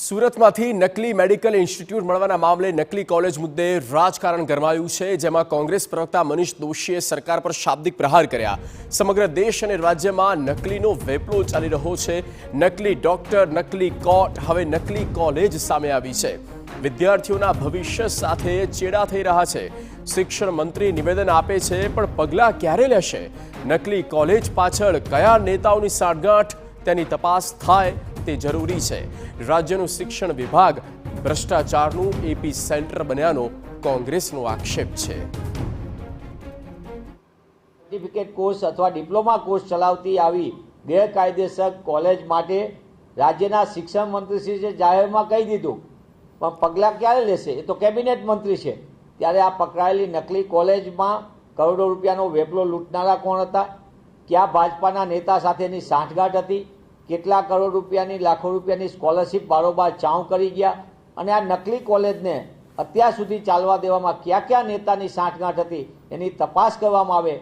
સુરતમાંથી નકલી medical institute મળવાના મામલે નકલી કોલેજ મુદ્દે રાજકારણ ગરમાયું છે, જેમાં કોંગ્રેસ પ્રવક્તા મનીષ દોશીએ સરકાર પર શાબ્દિક પ્રહાર કર્યા। સમગ્ર દેશ અને રાજ્યમાં નકલીનો વેપલો ચાલી રહ્યો છે। નકલી ડોક્ટર, નકલી કોર્ટ, હવે નકલી કોલેજ સામે આવી છે। વિદ્યાર્થીઓના ભવિષ્ય સાથે ચેડા થઈ રહ્યા છે। શિક્ષણ મંત્રી નિવેદન આપે છે, પણ પગલાં ક્યારે લેશે? નકલી કોલેજ પાછળ કયા નેતાઓની સાંઠગાંઠ, તેની તપાસ થાય તે જરૂરી છે। રાજ્યનું શિક્ષણ વિભાગ ભ્રષ્ટાચારનું એપી સેન્ટર બન્યાનો કોંગ્રેસનો આક્ષેપ છે। સર્ટિફિકેટ કોર્સ અથવા ડિપ્લોમા કોર્સ ચલાવતી આવી ગેરકાયદેસર કોલેજ માટે રાજ્યના શિક્ષણ મંત્રીશ્રીએ જાહેરમાં કહી દીધું, પણ પગલાં ક્યારે લેશે એ તો કેબિનેટ મંત્રી છે। ત્યારે આ પકડાયેલી નકલી કોલેજમાં કરોડો રૂપિયાનો વેપલો લૂંટનારા કોણ હતા? ક્યાં ભાજપાના નેતા સાથેની સાંઠગાંઠ હતી? કેટલા કરોડ રૂપિયાની, લાખો રૂપિયાની સ્કોલરશિપ બારોબાર ચાઉ કરી ગયા? અને આ નકલી કોલેજને અત્યાર સુધી ચાલવા દેવામાં કયા કયા નેતાની સાંઠગાંઠ હતી એની તપાસ કરવામાં આવે